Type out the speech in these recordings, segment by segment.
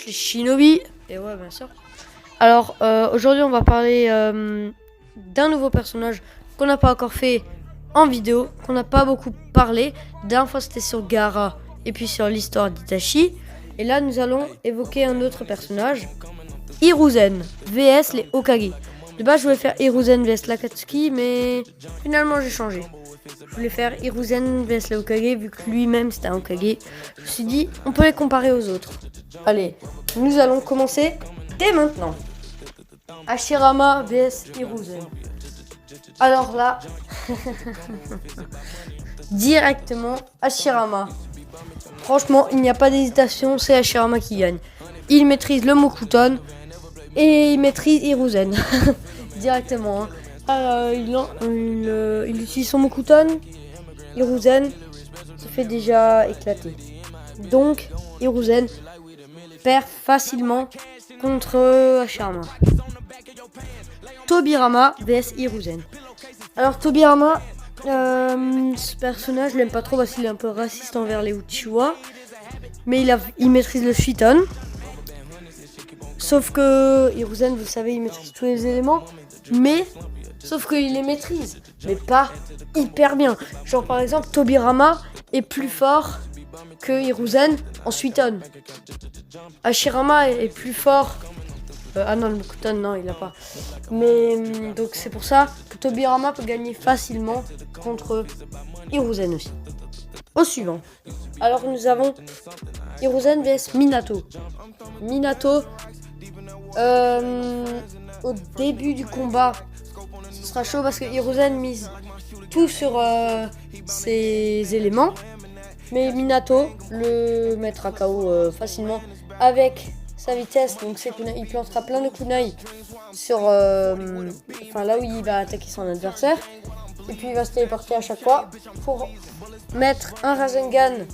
les Shinobi. Et ouais, bien sûr. Alors, aujourd'hui, on va parler d'un nouveau personnage qu'on n'a pas encore fait en vidéo, qu'on n'a pas beaucoup parlé. La dernière fois, c'était sur Gaara et puis sur l'histoire d'Itachi. Et là, nous allons évoquer un autre personnage, Hiruzen vs les Hokage. De base, je voulais faire Hiruzen vs l'Akatsuki, mais finalement, j'ai changé. Je voulais faire Hiruzen vs les Hokage, vu que lui-même c'était un Hokage. Je me suis dit, on peut les comparer aux autres. Allez, nous allons commencer dès maintenant. Hashirama vs Hiruzen. Alors là, directement Hashirama. Franchement, il n'y a pas d'hésitation, c'est Hashirama qui gagne. Il maîtrise le Mokuton et il maîtrise Hiruzen. Directement. Hein. Il utilise son Mokuton. Hiruzen se fait déjà éclater. Donc, Hiruzen perd facilement contre Hashirama. Tobirama vs Hiruzen. Alors, Tobirama, ce personnage, je l'aime pas trop parce qu'il est un peu raciste envers les Uchiwa. Mais il maîtrise le Shiton. Sauf que Hiruzen, vous le savez, il maîtrise tous les éléments. Mais, sauf qu'il les maîtrise. Mais pas hyper bien. Genre par exemple, Tobirama est plus fort que Hiruzen en Suiton. Hashirama est plus fort. Ah non, le Mokuton, non, il l'a pas. Mais donc c'est pour ça que Tobirama peut gagner facilement contre Hiruzen aussi. Au suivant. Alors nous avons Hiruzen vs Minato. Minato, au début du combat, ce sera chaud parce que Hiruzen mise tout sur ses éléments. Mais Minato le mettra KO facilement avec sa vitesse. Donc il plantera plein de kunai sur là où il va attaquer son adversaire. Et puis il va se téléporter à chaque fois pour mettre un Rasengan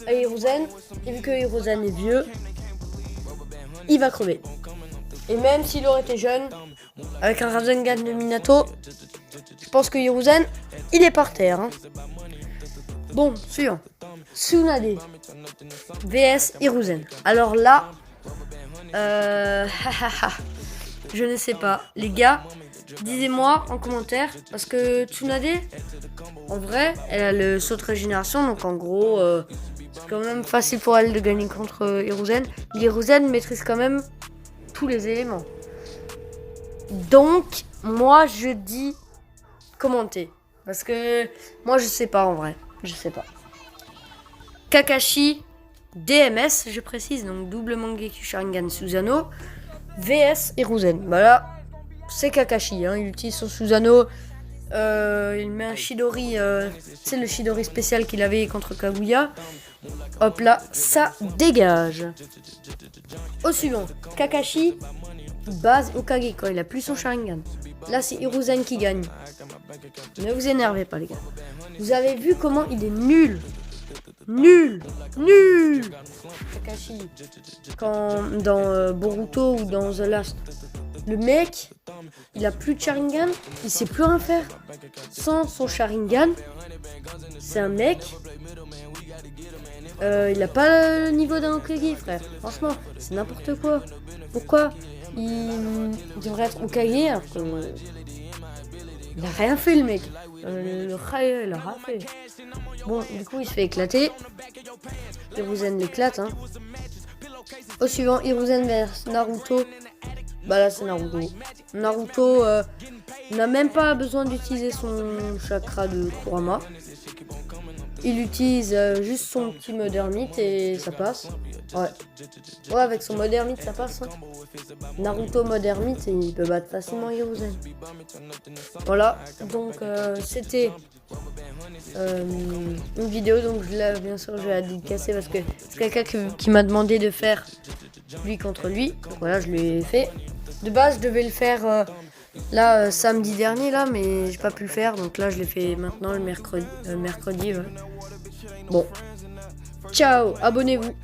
à Hiruzen. Et vu que Hiruzen est vieux, il va crever. Et même s'il aurait été jeune, avec un Rasengan de Minato, je pense que Hiruzen, il est par terre. Hein. Bon, suivant. Tsunade vs Hiruzen. Alors là, je ne sais pas. Les gars, disez-moi en commentaire. Parce que Tsunade, en vrai, elle a le saut de régénération. Donc en gros, c'est quand même facile pour elle de gagner contre Hiruzen. Hiruzen maîtrise quand même tous les éléments. Donc, moi je dis commenter. Parce que moi je sais pas en vrai. Je sais pas. Kakashi DMS, je précise, donc double Mangekyou Sharingan Susanoo vs Hiruzen. Bah là, c'est Kakashi, hein, il utilise son Susanoo, il met un Chidori, c'est le Chidori spécial qu'il avait contre Kaguya. Hop là, ça dégage. Au suivant, Kakashi base Hokage quand il a plus son Sharingan. Là, c'est Hiruzen qui gagne. Ne vous énervez pas, les gars. Vous avez vu comment il est nul. Nul. Kakashi, quand dans Boruto ou dans The Last, le mec, il a plus de Sharingan, il sait plus rien faire. Sans son Sharingan, c'est un mec, il a pas le niveau d'un Hokage, frère. Franchement, c'est n'importe quoi. Pourquoi il devrait être Hokage alors que il a rien fait, le mec. Le Rai, il a rien fait. Bon, du coup, il se fait éclater. Hiruzen l'éclate. Hein. Au suivant, Hiruzen vers Naruto. Bah là, c'est Naruto. Naruto n'a même pas besoin d'utiliser son chakra de Kurama. Il utilise juste son petit mode ermite et ça passe. Ouais, avec son mode ermite, ça passe. Hein. Naruto mode ermite et il peut battre facilement Hiruzen. Voilà, donc c'était une vidéo. Donc bien sûr, je vais la dédicacer parce que c'est quelqu'un qui m'a demandé de faire lui contre lui. Donc voilà, je l'ai fait. De base, je devais le faire samedi dernier là, mais j'ai pas pu le faire. Donc là, je l'ai fait maintenant le mercredi. Ouais. Bon, ciao, abonnez-vous.